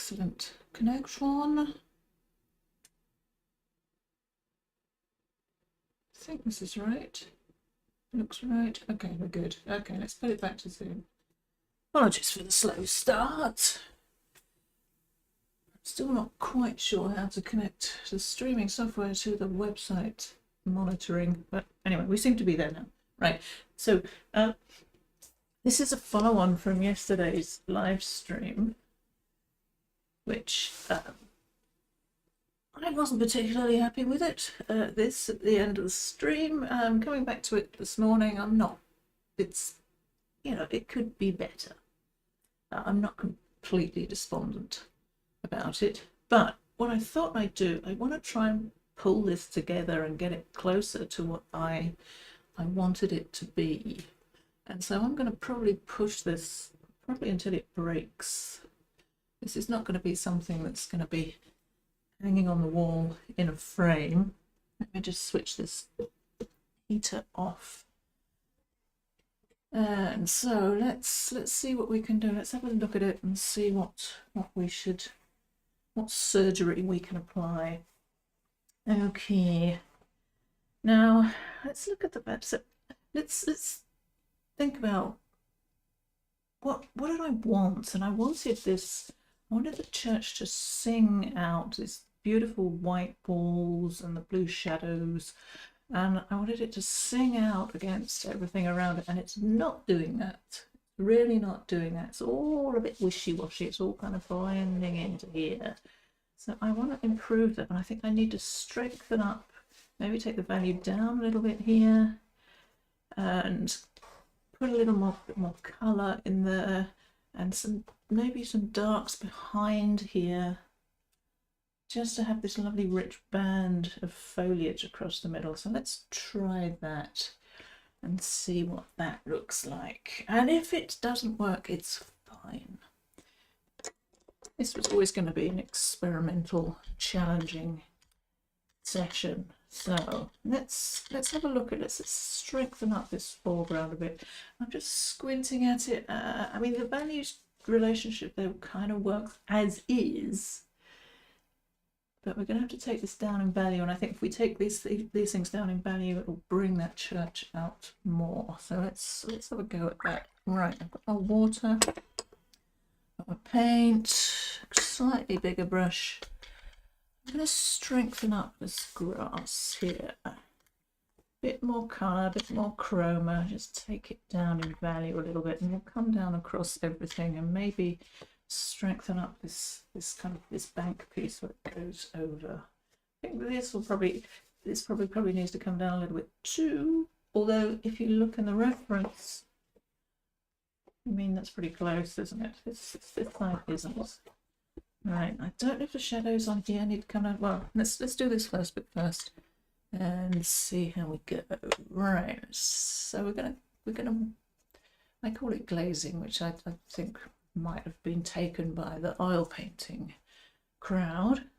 Excellent connection. I think this is right. Looks right. Okay, we're good. Okay, let's put it back to Zoom. Apologies for the slow start. Still not quite sure how to connect the streaming software to the website monitoring, but anyway, we seem to be there now. Right, so this is a follow-on from yesterday's live stream, which I wasn't particularly happy with it. This at the end of the stream, coming back to it this morning, I'm not. It's, you know, it could be better. I'm not completely despondent about it, but what I thought I'd do, I want to try and pull this together and get it closer to what I wanted it to be. And so I'm going to probably push this probably until it breaks. This is not going to be something that's going to be hanging on the wall in a frame. Let me just switch this heater off. And so let's see what we can do. Let's have a look at it and see what surgery we can apply. Okay. Now let's look at the back. So let's think about what did I want? And I wanted the church to sing out this beautiful white walls and the blue shadows, and I wanted it to sing out against everything around it, and it's not doing that. Really not doing that. It's all a bit wishy-washy. It's all kind of blending into here. So I want to improve that, and I think I need to strengthen up, maybe take the value down a little bit here, and put a little bit more colour in there, and maybe some darks behind here, just to have this lovely rich band of foliage across the middle. So let's try that and see what that looks like. And if it doesn't work, it's fine. This was always going to be an experimental, challenging session. So let's have a look at it. Let's strengthen up this foreground a bit. I'm just squinting at it. I mean, the values relationship there kind of works as is, but we're going to have to take this down in value. And I think if we take these things down in value, it will bring that church out more. So let's have a go at that. Right, I've got my water, got my paint, slightly bigger brush. I'm going to strengthen up this grass here. A bit more colour, a bit more chroma. Just take it down in value a little bit, and we'll come down across everything and maybe strengthen up this bank piece where it goes over. I think this probably needs to come down a little bit too. Although if you look in the reference, I mean, that's pretty close, isn't it? This side isn't. Right, I don't know if the shadows on here need to come out. Well, let's do this first bit first and see how we go. Right, so we're gonna I call it glazing, which I think might have been taken by the oil painting crowd.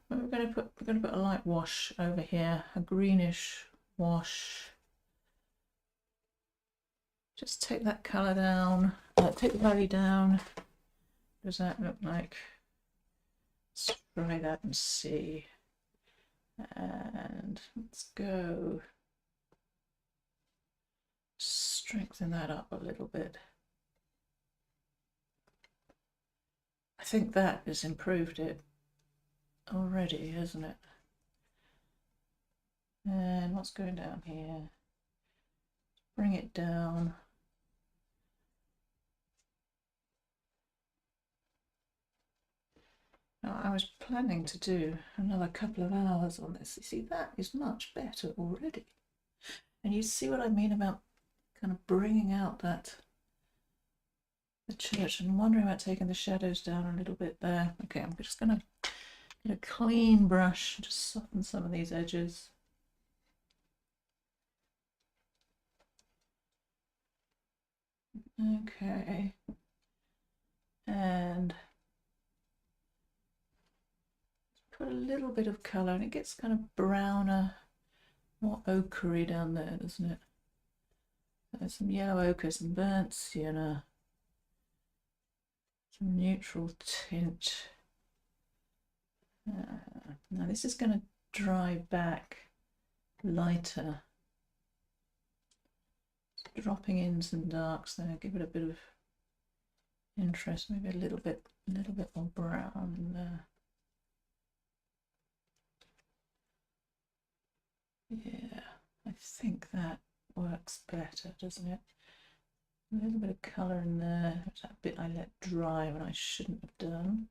But we're gonna put a light wash over here, a greenish wash. Just take that colour down, take the value down. What does that look like? Let's try that and see. And let's go strengthen that up a little bit. I think that has improved it already, hasn't it? And what's going down here? Bring it down. Now, I was planning to do another couple of hours on this. You see, that is much better already. And you see what I mean about kind of bringing out the church. And I'm wondering about taking the shadows down a little bit there. Okay, I'm just going to get a clean brush and just soften some of these edges. Okay. And put a little bit of colour, and it gets kind of browner, more ochre-y down there, doesn't it? There's some yellow ochre, some burnt sienna, neutral tint. Now this is going to dry back lighter. Dropping in some darks there, give it a bit of interest, maybe a little bit more brown in there. Yeah, I think that works better, doesn't it? A little bit of colour in there. There's that bit I let dry when I shouldn't have done.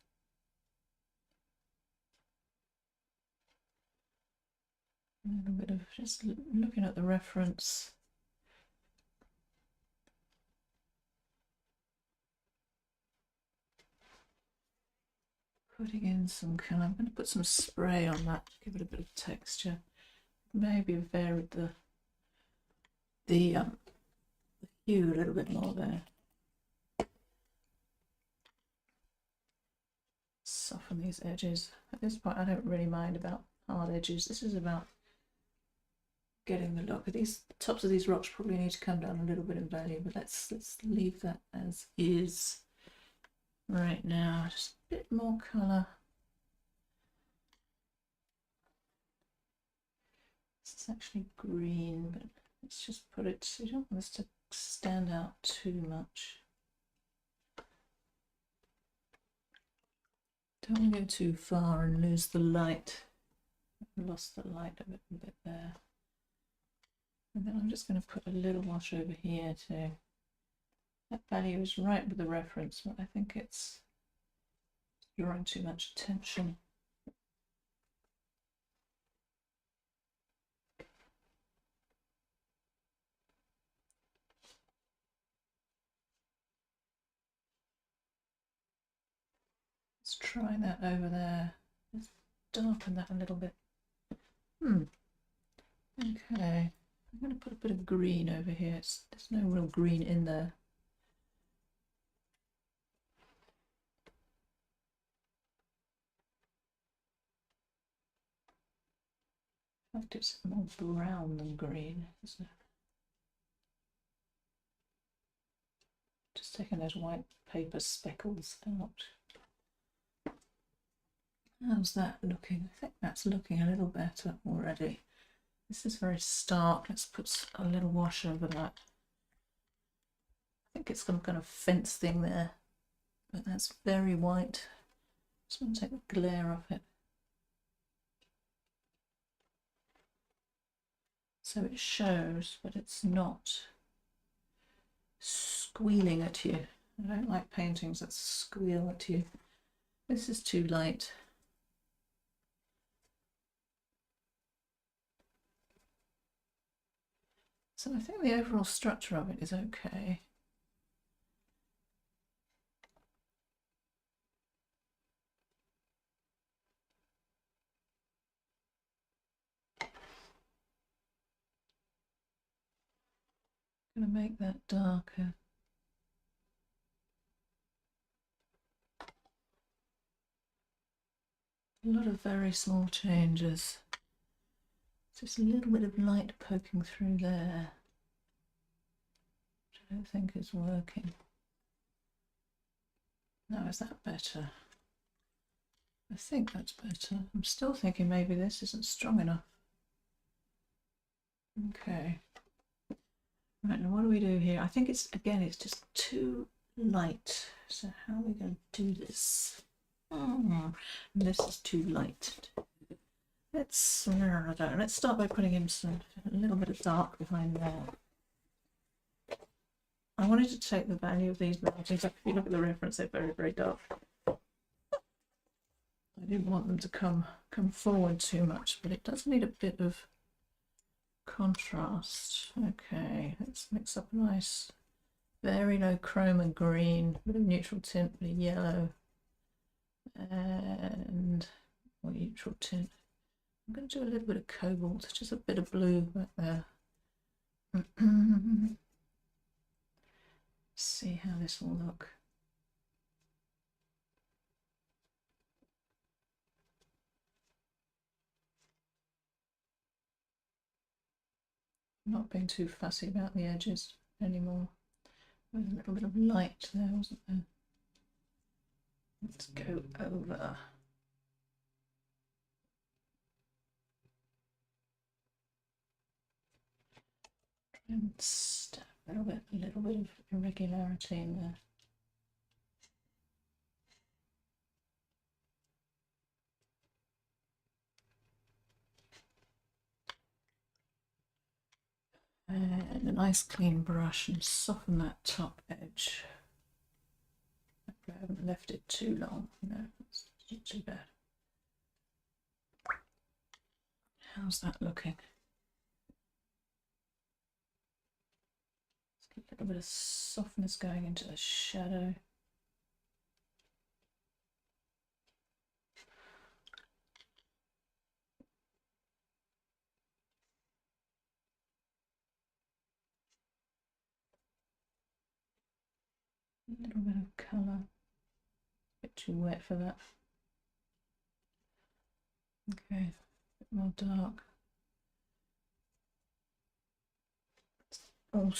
A little bit of just looking at the reference. Putting in some colour. I'm going to put some spray on that to give it a bit of texture. Maybe varied the hue a little bit more there. Soften these edges. At this point, I don't really mind about hard edges. This is about getting the look. These tops of these rocks probably need to come down a little bit in value, but let's leave that as is right now. Just a bit more colour. This is actually green, but let's just put it. You don't want this to stand out too much. Don't want to go too far and lose the light. I've lost the light a bit there. And then I'm just going to put a little wash over here too. That value is right with the reference, but I think it's drawing too much attention. Let's try that over there. Let's darken that a little bit. Okay. I'm going to put a bit of green over here. There's no real green in there. In fact, it's more brown than green, isn't it? Just taking those white paper speckles out. How's that looking? I think that's looking a little better already. This is very stark. Let's put a little wash over that. I think it's some kind of fence thing there, but that's very white. Just want to take the glare off it. So it shows, but it's not squealing at you. I don't like paintings that squeal at you. This is too light. So I think the overall structure of it is okay. I'm going to make that darker. A lot of very small changes. Just a little bit of light poking through there, which I don't think is working. Now, is that better? I think that's better. I'm still thinking maybe this isn't strong enough. Okay. Right, now what do we do here? I think it's, again, it's just too light. So how are we going to do this? This is too light. Let's start by putting in a little bit of dark behind there. I wanted to take the value of these mountains. If you look at the reference, they're very, very dark. I didn't want them to come forward too much, but it does need a bit of contrast. Okay, let's mix up a nice, very low chroma green, a bit of neutral tint, bit of yellow, and more neutral tint. I'm going to do a little bit of cobalt, just a bit of blue back there. See how this will look. Not being too fussy about the edges anymore. There's a little bit of light there, wasn't there? Let's go over. And step a little bit of irregularity in there. And a nice clean brush and soften that top edge. I haven't left it too long, no, it's not too bad. How's that looking? Let's get a little bit of softness going into the shadow. A little bit of colour. A bit too wet for that. Okay, a bit more dark. Oh,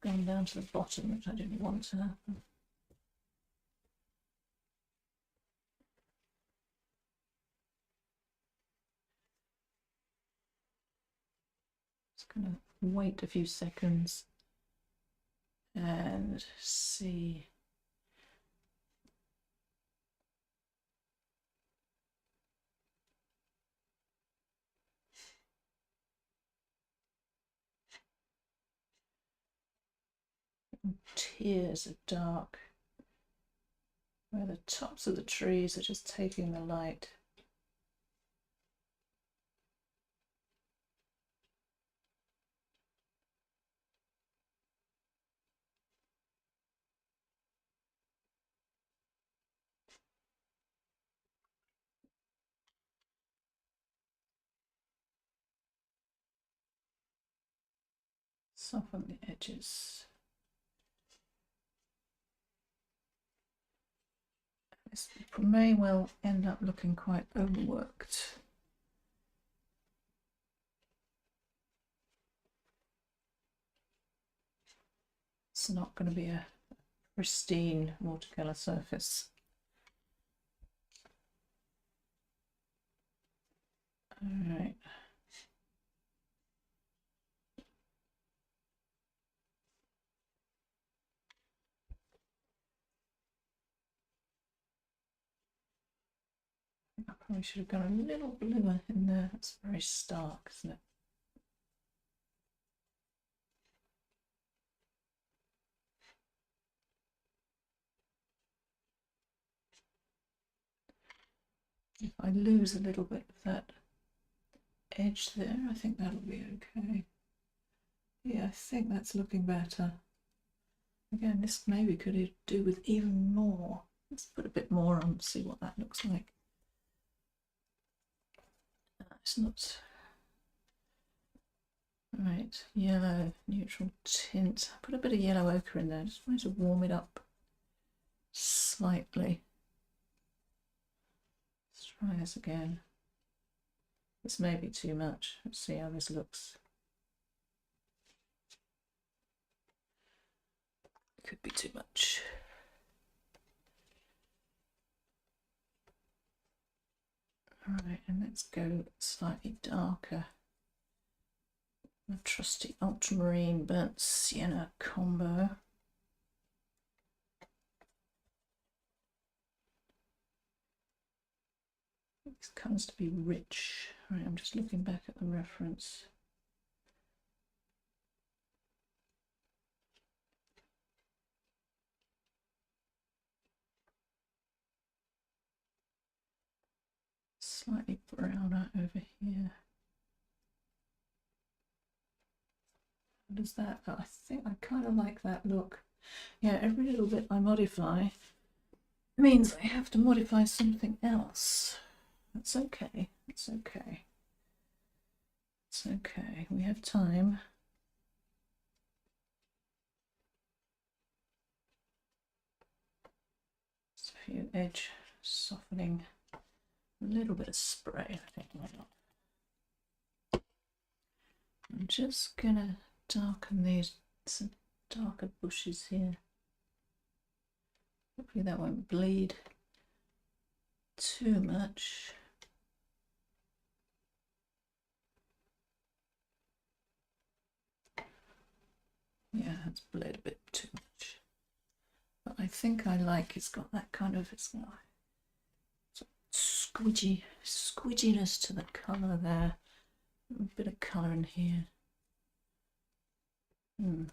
gone down to the bottom, which I didn't want to happen. Just gonna wait a few seconds and see. Tiers of dark where the tops of the trees are just taking the light. Soften the edges. This may well end up looking quite overworked. It's not going to be a pristine watercolor surface. All right. I probably should have gone a little bluer in there. It's very stark, isn't it? If I lose a little bit of that edge there, I think that'll be okay. Yeah, I think that's looking better. Again, this maybe could do with even more. Let's put a bit more on, see what that looks like. It's not right. Yellow, neutral tint. Put a bit of yellow ochre in there. Just wanted to warm it up slightly. Let's try this again. This may be too much. Let's see how this looks. Could be too much. All right, and let's go slightly darker. The trusty ultramarine burnt sienna combo. These colours to be rich. All right, I'm just looking back at the reference. Slightly browner over here. What does that? I think I kind of like that look. Yeah, every little bit I modify means I have to modify something else. That's okay. It's okay. It's okay. We have time. Just a few edge softening. A little bit of spray, I think. Why not? I'm just gonna darken these, some darker bushes here. Hopefully that won't bleed too much. Yeah, it's bled a bit too much. But I think I like it's got that kind of, it's got squidginess to the colour there. A bit of colour in here.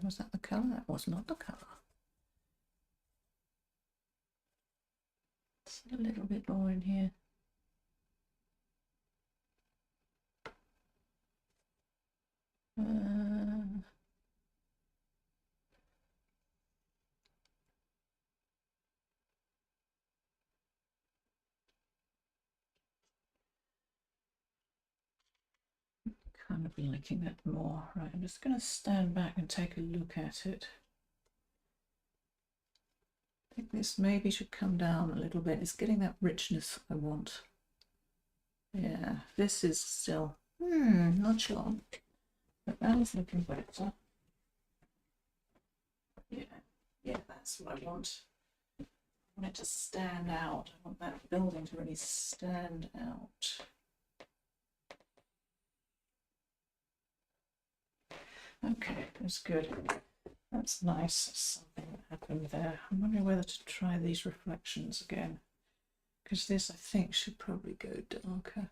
Was that the colour? That was not the colour. It's a little bit more in here. Kind of liking that more. Right, I'm just going to stand back and take a look at it. I think this maybe should come down a little bit. It's getting that richness I want. Yeah, this is still, not sure. But that is looking better. Yeah, that's what I want. I want it to stand out. I want that building to really stand out. Okay, that's good. That's nice. Something that happened there. I'm wondering whether to try these reflections again, because this I think should probably go darker.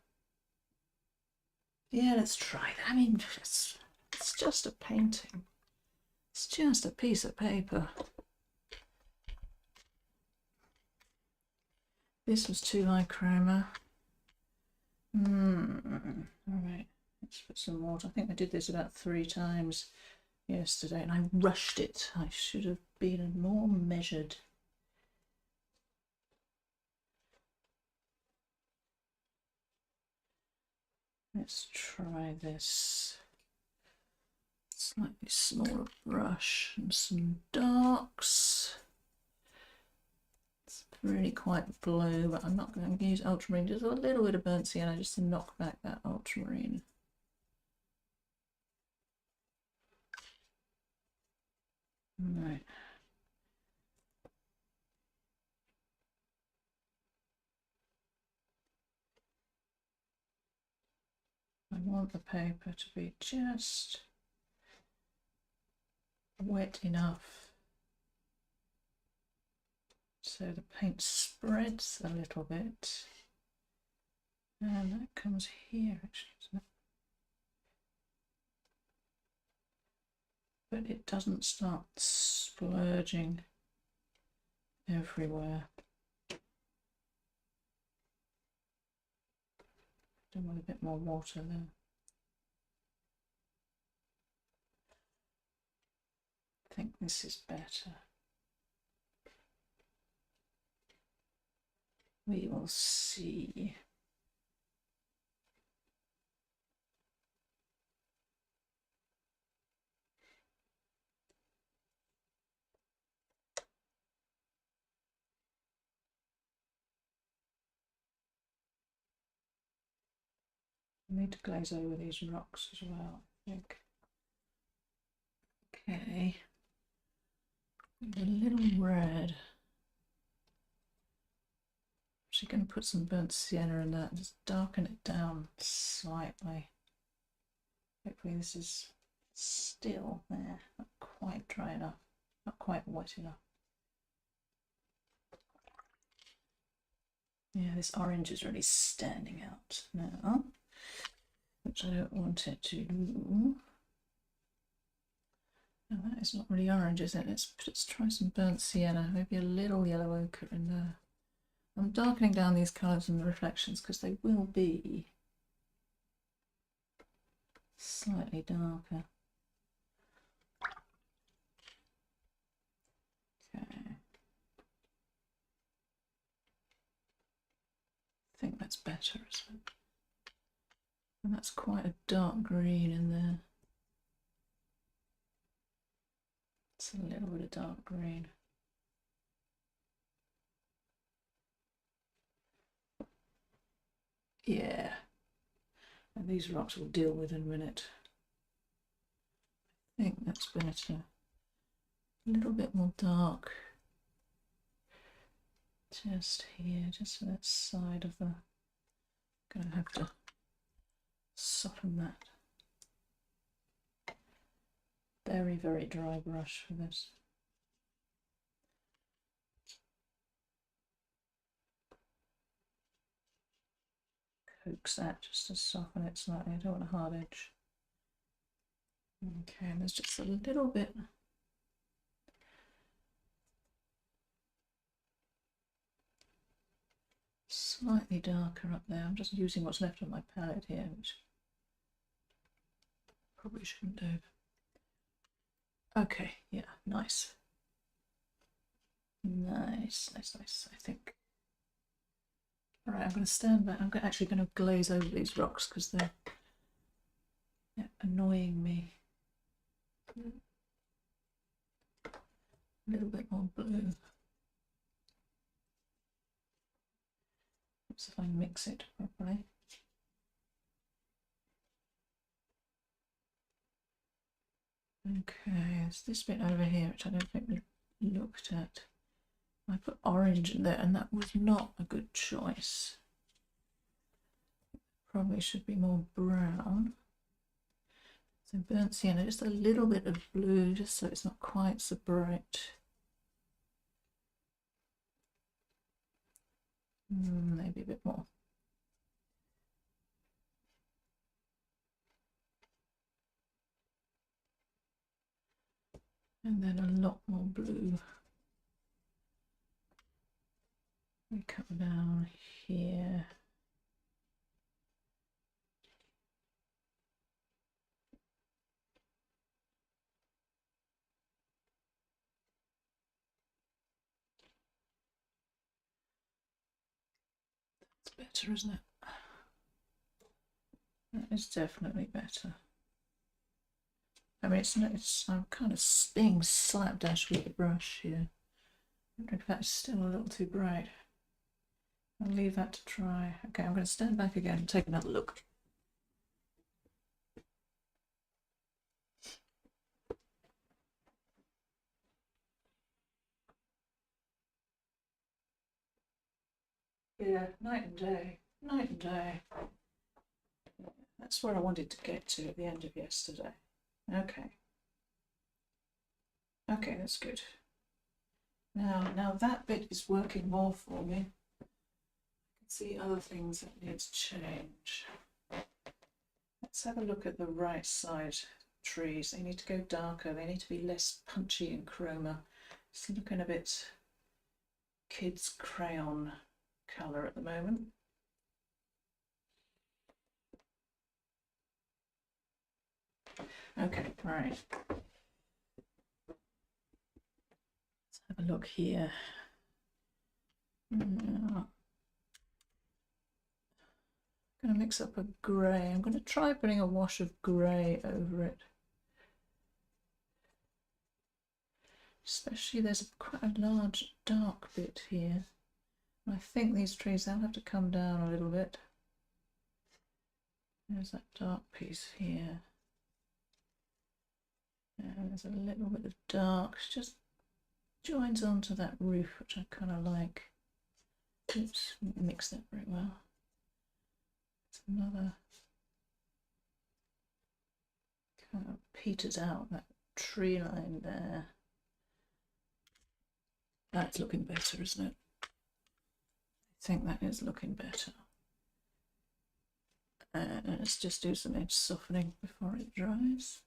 Yeah, let's try that. I mean, it's just a painting. It's just a piece of paper. This was too high chroma. Alright, let's put some water. I think I did this about 3 times yesterday and I rushed it. I should have been more measured. Let's try this. Slightly smaller brush and some darks. It's really quite blue, but I'm not going to use ultramarine. Just a little bit of burnt sienna just to knock back that ultramarine. Right. I want the paper to be just wet enough so the paint spreads a little bit, and that comes here actually, isn't it? But it doesn't start splurging everywhere. Do want a bit more water there. I think this is better. We will see. I need to glaze over these rocks as well, I think. Okay. A little red. Actually going to put some burnt sienna in that and just darken it down slightly. Hopefully this is still there, not quite dry enough, not quite wet enough. Yeah, this orange is really standing out now, which I don't want it to do. No, that is not really orange, is it? Let's try some burnt sienna, maybe a little yellow ochre in there. I'm darkening down these colours and the reflections because they will be slightly darker. Okay. I think that's better, isn't it? And that's quite a dark green in there. It's a little bit of dark green. Yeah. And these rocks we'll deal with in a minute. I think that's better. A little bit more dark Just here, just on that side of the, gonna have to soften that. Very, very dry brush for this. Coax that just to soften it slightly. I don't want a hard edge. Okay, and there's just a little bit slightly darker up there. I'm just using what's left on my palette here, which probably shouldn't do. Okay, yeah, nice. Nice, nice, nice, I think. All right, I'm going to stand back. I'm actually going to glaze over these rocks because they're annoying me. A little bit more blue. Oops, if I mix it properly. Okay, there's this bit over here which I don't think we looked at. I put orange in there and that was not a good choice. Probably should be more brown. So burnt sienna, just a little bit of blue, just so it's not quite so bright. Maybe a bit more. And then a lot more blue. We come down here. That's better, isn't it? That is definitely better. I mean, I'm kind of being slapdash with the brush here. I wonder if that's still a little too bright. I'll leave that to dry. Okay, I'm going to stand back again and take another look. Yeah, night and day, night and day. That's where I wanted to get to at the end of yesterday. Okay. Okay, that's good. Now that bit is working more for me. I can see other things that need to change. Let's have a look at the right side trees. They need to go darker. They need to be less punchy in chroma. It's looking a bit kids' crayon colour at the moment. Okay, right. Let's have a look here. I'm going to mix up a grey. I'm going to try putting a wash of grey over it. Especially there's quite a large dark bit here. I think these trees, they'll have to come down a little bit. There's that dark piece here. And there's a little bit of dark, it just joins onto that roof, which I kind of like. Oops, mix that very well. It's another kind of peters out that tree line there. That's looking better, isn't it? I think that is looking better. And let's just do some edge softening before it dries.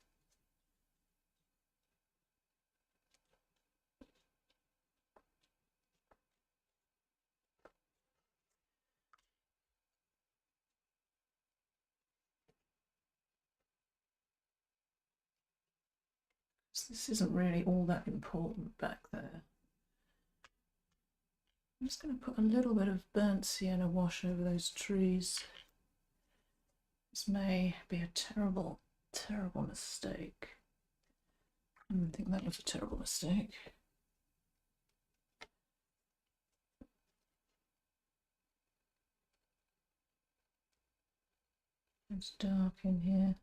This isn't really all that important back there. I'm just going to put a little bit of burnt sienna wash over those trees. This may be a terrible, terrible mistake. I think that was a terrible mistake. It's dark in here.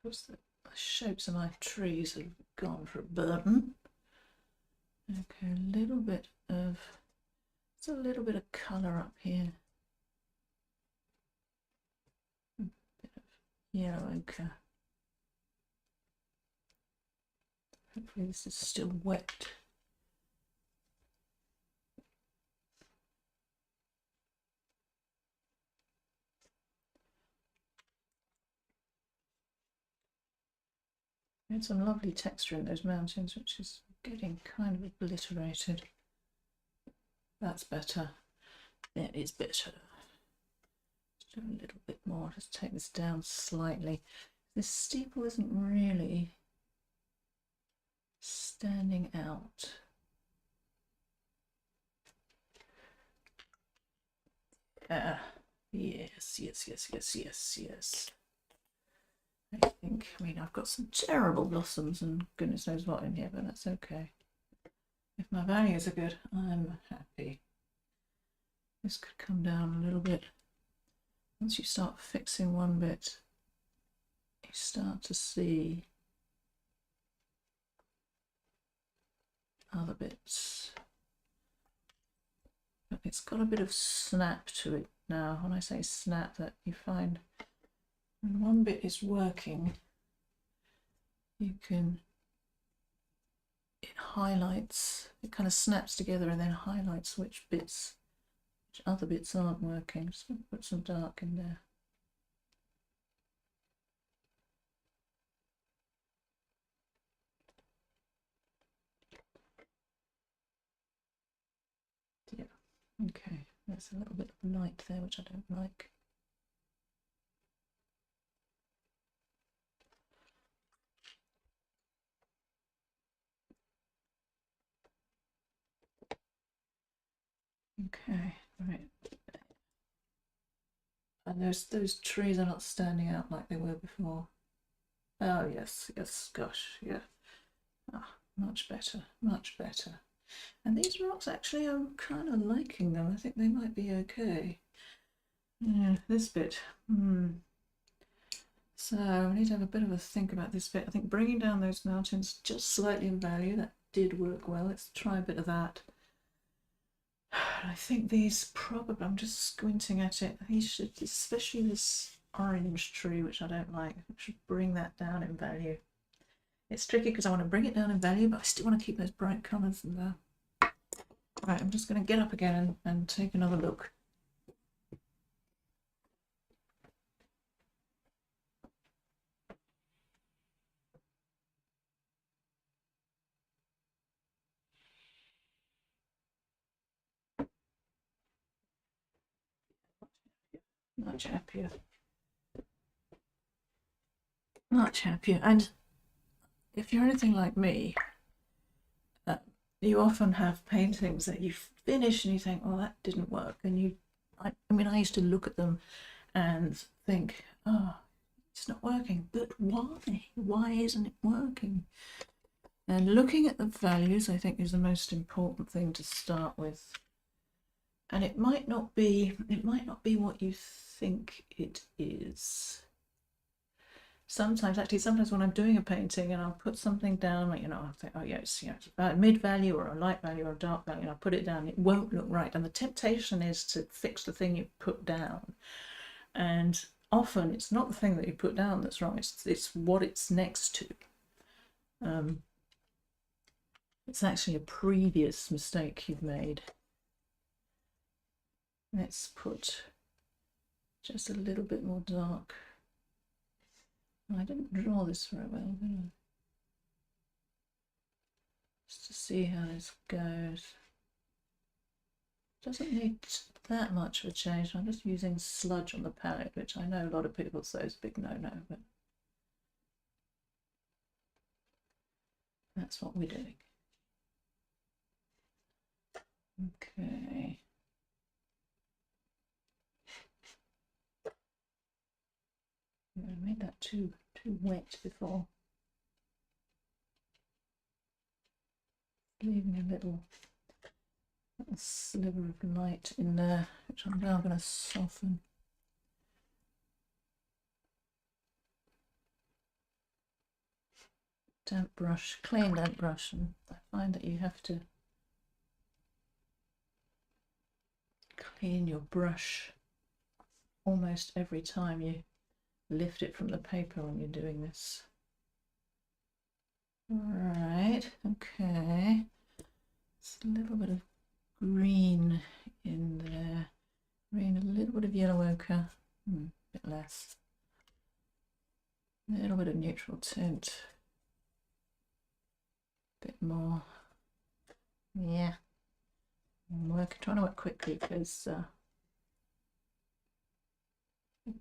What's that? shapes of my trees have gone for a burden. Okay, a little bit of, it's a little bit of colour up here. A bit of yellow ochre. Hopefully this is still wet. We had some lovely texture in those mountains, which is getting kind of obliterated. That's better. That is better. Let's do a little bit more. Just take this down slightly. This steeple isn't really standing out. Yes, yes, yes, yes, yes, yes. I think, I mean, I've got some terrible blossoms and goodness knows what in here, but that's okay. If my values are good, I'm happy. This could come down a little bit. Once you start fixing one bit, you start to see other bits. But it's got a bit of snap to it now. When I say snap, that you find when one bit is working, you can, it highlights, it kind of snaps together and then highlights which bits, which other bits aren't working. Just going to put some dark in there. Yeah, okay, there's a little bit of light there, which I don't like. Okay, right. And those trees are not standing out like they were before. Oh yes, yes, gosh, yeah. Ah, much better, much better. And these rocks, actually, I'm kind of liking them. I think they might be okay. Yeah, this bit. So I need to have a bit of a think about this bit. I think bringing down those mountains just slightly in value, that did work well. Let's try a bit of that. I think these probably, I'm just squinting at it, these should, especially this orange tree, which I don't like, I should bring that down in value. It's tricky because I want to bring it down in value, but I still want to keep those bright colours in there. Right, I'm just going to get up again and take another look. Much happier. Much happier. And if you're anything like me, you often have paintings that you finish and you think, oh, that didn't work. And I mean, I used to look at them and think, oh, it's not working. But why? Why isn't it working? And looking at the values, I think, is the most important thing to start with. And it might not be what you think it is. Sometimes when I'm doing a painting and I'll put something down, like, I'll think, oh yeah, it's a mid value or a light value or a dark value, and I'll put it down, it won't look right. And the temptation is to fix the thing you put down. And often it's not the thing that you put down that's wrong, it's what it's next to. It's actually a previous mistake you've made. Let's put just a little bit more dark. I didn't draw this very well, did I? Just to see how this goes. Doesn't need that much of a change. I'm just using sludge on the palette, which I know a lot of people say is a big no-no, but that's what we're doing. Okay. I made that too wet before. Leaving a little sliver of light in there, which I'm now going to soften. damp brush, clean damp brush, and I find that you have to clean your brush almost every time you lift it from the paper when you're doing this. Right, okay. It's a little bit of green in there. Green, a little bit of yellow ochre, a bit less. A little bit of neutral tint. A bit more. Yeah. I'm trying to work quickly because the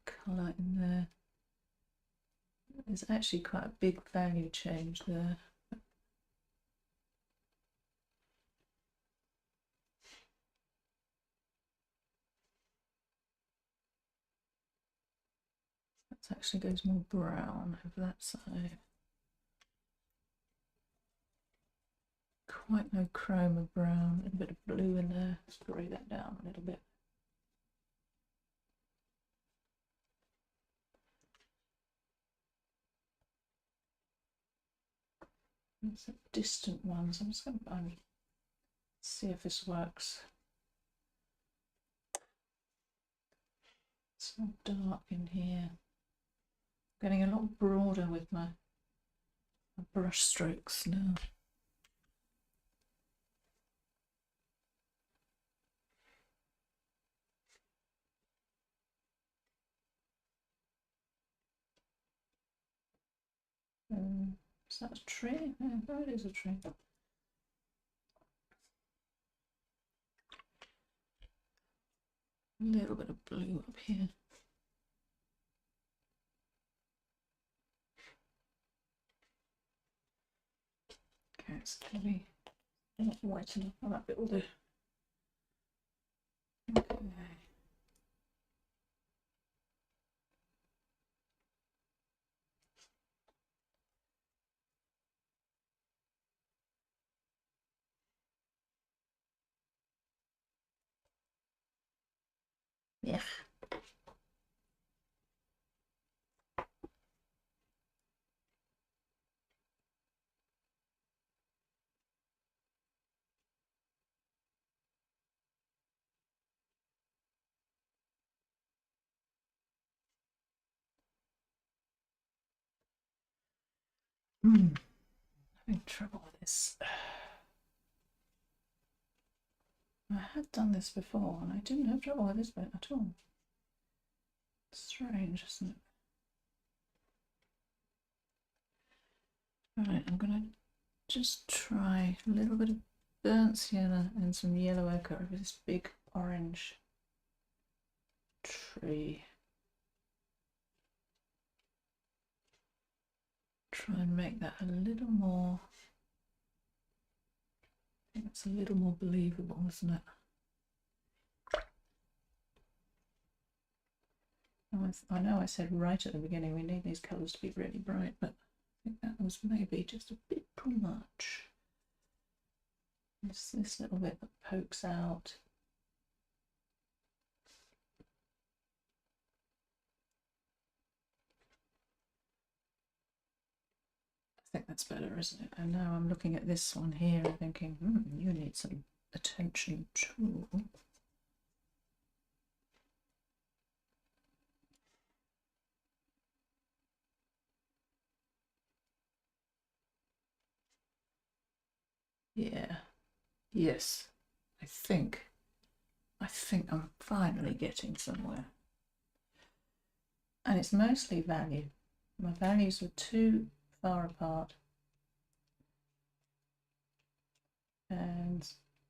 colour in there. There's actually quite a big value change there. That actually goes more brown over that side. Quite no chrome of brown, a little bit of blue in there. Spray that down a little bit. There's some distant ones. I'm just going to see if this works. It's so dark in here. Getting a lot broader with my brush strokes now. Is that a tree? Yeah, that is a tree. A little bit of blue up here. Okay, it's maybe not white enough. Oh, that bit will do. Okay. Yeah. Having trouble with this. I had done this before and I didn't have trouble with this bit at all. Strange, isn't it? Alright, I'm going to just try a little bit of burnt sienna and some yellow ochre over this big orange tree. Try and make that a little more, I think it's a little more believable, isn't it? I know I said right at the beginning we need these colours to be really bright, but I think that was maybe just a bit too much. It's this little bit that pokes out. I think that's better, isn't it? And now I'm looking at this one here and thinking, you need some attention too. Yeah. Yes. I think I'm finally getting somewhere. And it's mostly value. My values were too far apart. And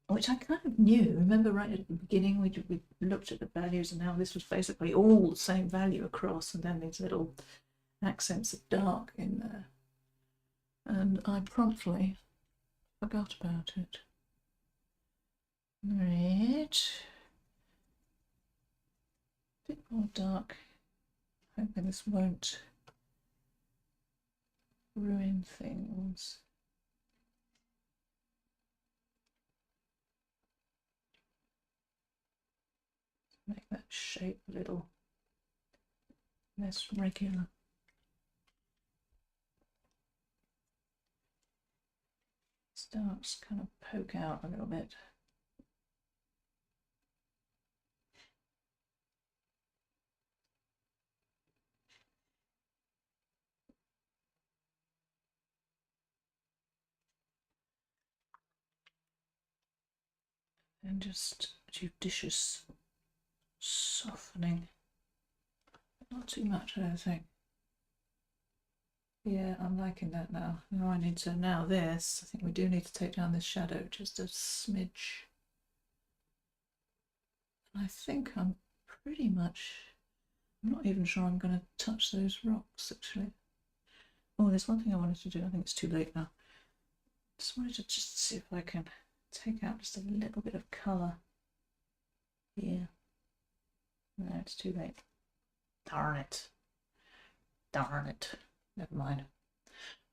which I kind of knew. Remember right at the beginning we looked at the values and how this was basically all the same value across, and then these little accents of dark in there. And I promptly forgot about it. Right. A bit more dark. Hoping this won't ruin things. Make that shape a little less regular. starts kind of poke out a little bit. And just judicious softening. Not too much, I don't think. Yeah, I'm liking that now. Now I need to, now this, I think we do need to take down this shadow just a smidge. And I think I'm pretty much, I'm not even sure I'm going to touch those rocks actually. Oh, there's one thing I wanted to do. I think it's too late now. Just wanted to just see if I can take out just a little bit of colour here. No, it's too late. Darn it. Darn it. Never mind. I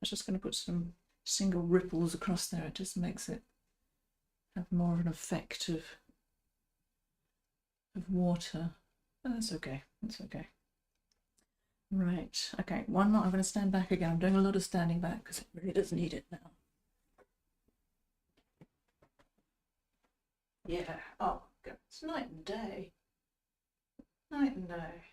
was just going to put some single ripples across there. It just makes it have more of an effect of water. Oh, that's okay. That's okay. Right. Okay. One more. I'm going to stand back again. I'm doing a lot of standing back because it really does need it now. Yeah. Oh, God. It's night and day. Night and day.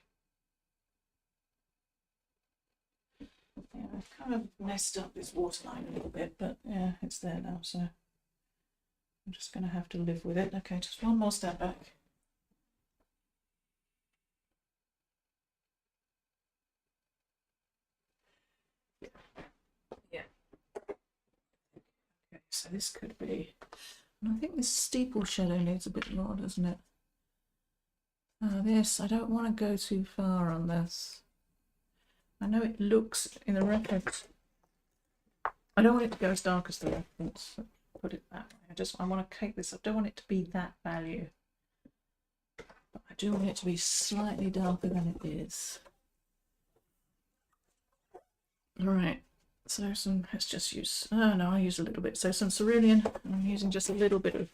Yeah, I've kind of messed up this waterline a little bit, but yeah, it's there now, so I'm just going to have to live with it. Okay, just one more step back. Yeah. Okay, so this could be, and I think this steeple shadow needs a bit more, doesn't it? This, I don't want to go too far on this. I know it looks in the reference. I don't want it to go as dark as the reference. Put it that way. I want to take this. I don't want it to be that value, but I do want it to be slightly darker than it is. All right. So let's just use. Oh no, I use a little bit. So some cerulean. I'm using just a little bit of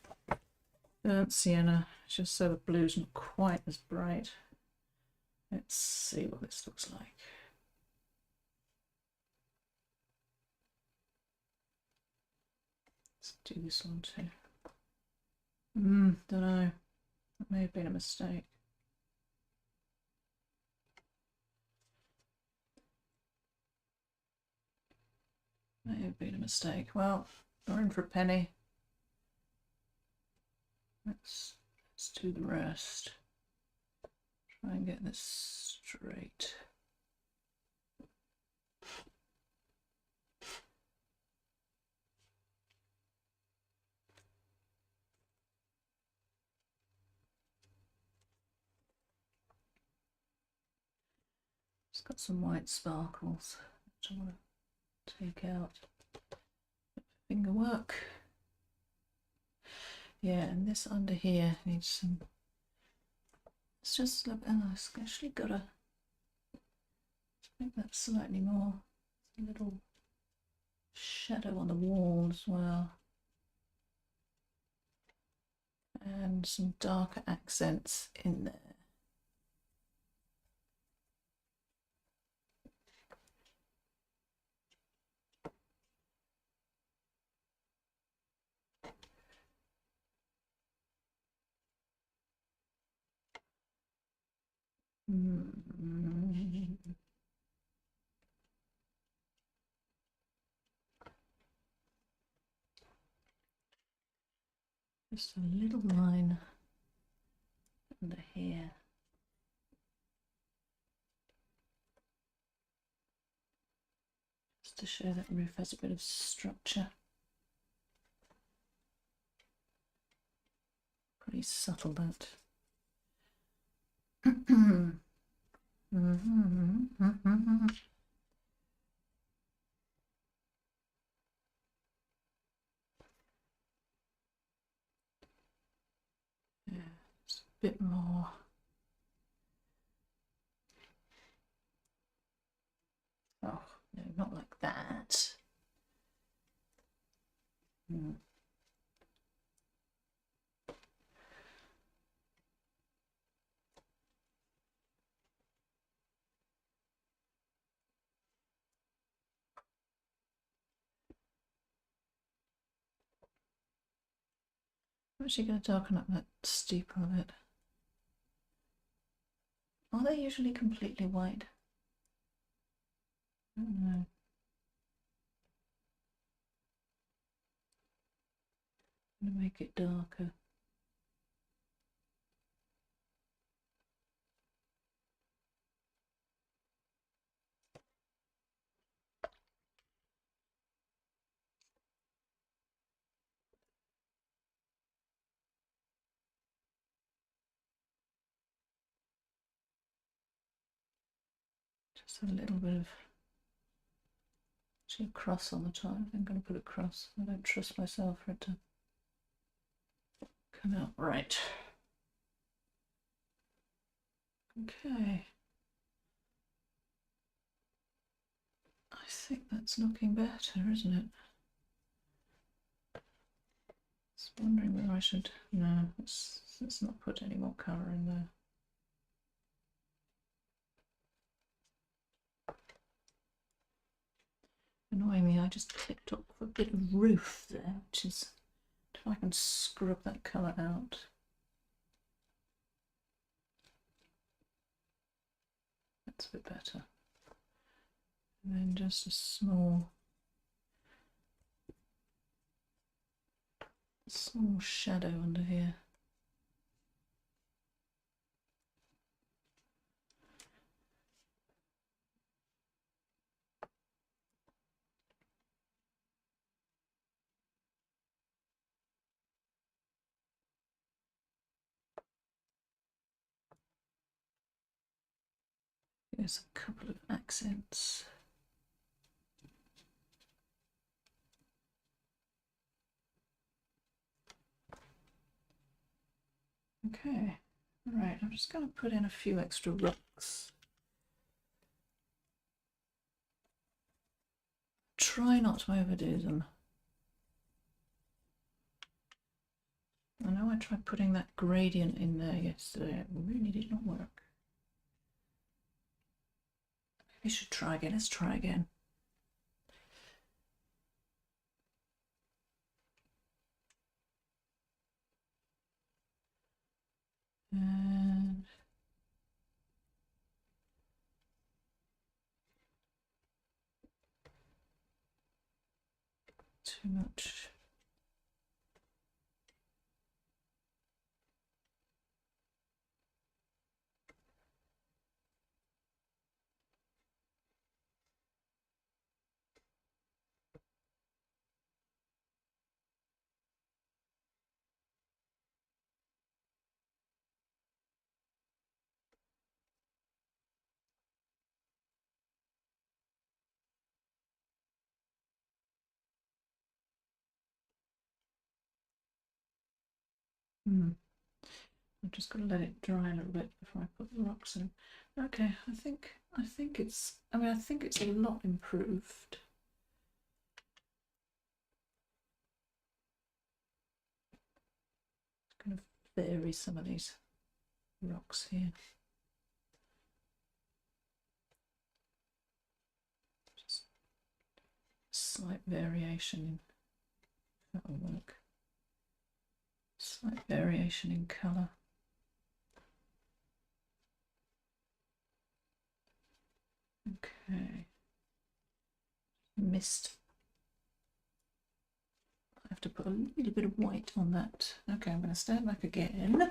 burnt sienna, just so the blue's not quite as bright. Let's see what this looks like. Let's do this one too. Don't know. That may have been a mistake. May have been a mistake. Well, we're in for a penny. Let's do the rest. Try and get this straight. It's got some white sparkles which I want to take out. Finger work. Yeah, and this under here needs some. It's just look. Oh, it's actually got a. Make that slightly more. A little shadow on the wall as well, and some darker accents in there. Just a little line under here. Just to show that roof has a bit of structure. Pretty subtle, that. Yeah, just a bit more. Oh, no, not like that. I'm actually going to darken up that steeple a bit. Are they usually completely white? I don't know. I'm going to make it darker. Just a little bit of actually a cross on the top. I'm going to put a cross. I don't trust myself for it to come out right. Okay. I think that's looking better, isn't it? Just wondering whether I should. No, let's not put any more colour in there. Annoyingly, I just clipped off a bit of roof there, which is, if I can scrub that colour out. That's a bit better. And then just a small shadow under here. Here's a couple of accents. Okay, right, I'm just going to put in a few extra rocks. Try not to overdo them. I know I tried putting that gradient in there yesterday, it really did not work. We should try again, let's try again. And too much. I've just got to let it dry a little bit before I put the rocks in. Okay, I think it's, I think it's a lot improved. Kind of vary some of these rocks here. Just slight variation, that'll work. Slight variation in colour. Okay. Mist. I have to put a little bit of white on that. Okay, I'm going to stand back again.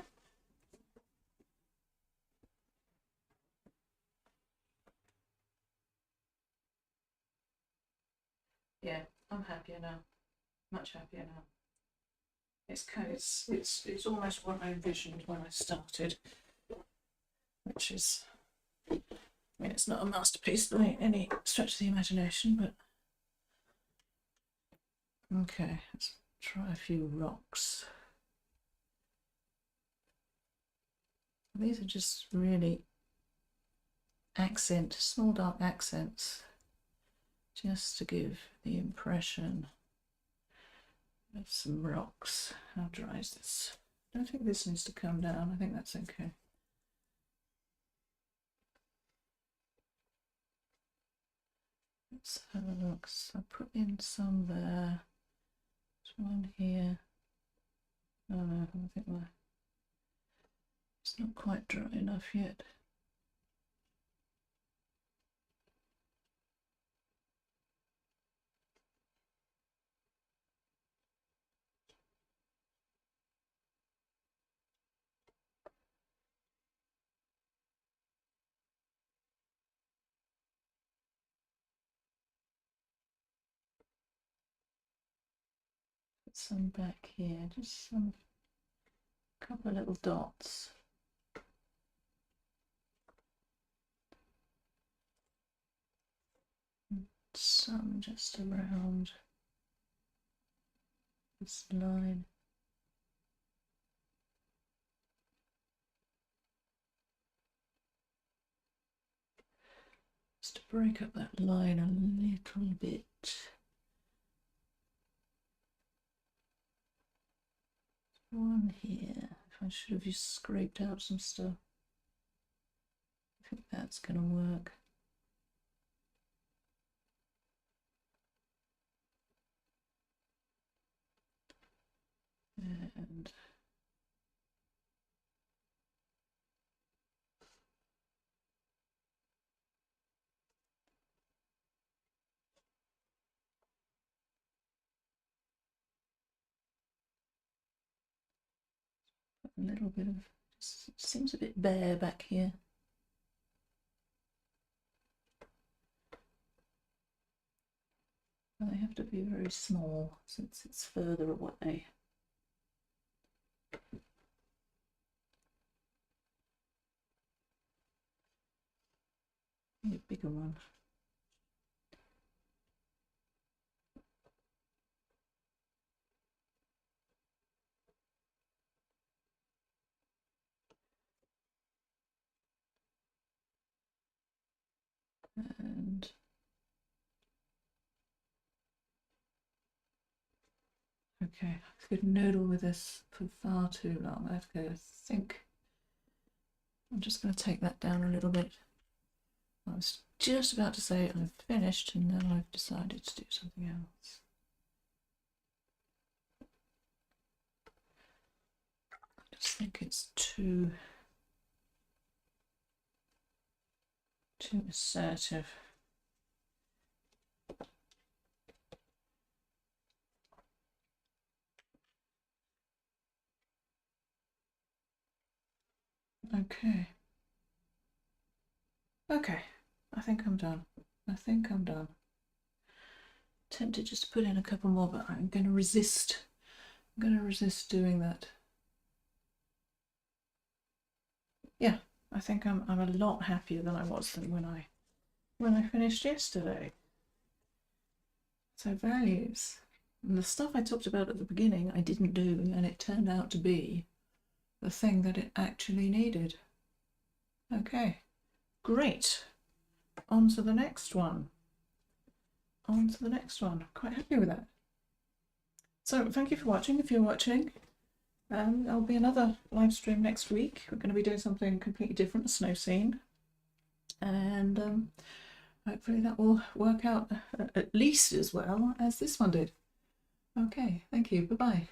Yeah, I'm happier now. Much happier now. It's kind of, it's almost what I envisioned when I started, which is, I mean, it's not a masterpiece by any stretch of the imagination, but okay, let's try a few rocks. These are just really small dark accents, just to give the impression of some rocks. How dry is this? I don't think this needs to come down. I think that's okay. Let's have a look. So I put in some there. There's one here. Oh no, I think it's not quite dry enough yet. Put some back here, just some couple of little dots. Some just around this line. Just to break up that line a little bit. One here. I should have just scraped out some stuff. I think that's going to work. And a little bit of, just seems a bit bare back here. They have to be very small since it's further away. A bigger one. And okay, I could noodle with this for far too long. I have to go, I think I'm just going to take that down a little bit. I was just about to say I've finished, and then I've decided to do something else. I just think it's too assertive. Okay. Okay, I think I'm done. I think I'm done. Tempted just to put in a couple more, but I'm going to resist. I'm going to resist doing that. Yeah, I think I'm a lot happier than I was than when I finished yesterday. So values. And the stuff I talked about at the beginning I didn't do, and it turned out to be the thing that it actually needed. Okay, great. On to the next one. On to the next one. Quite happy with that. So thank you for watching. If you're watching, there'll be another live stream next week. We're going to be doing something completely different, a snow scene. And hopefully that will work out at least as well as this one did. Okay, thank you. Bye-bye.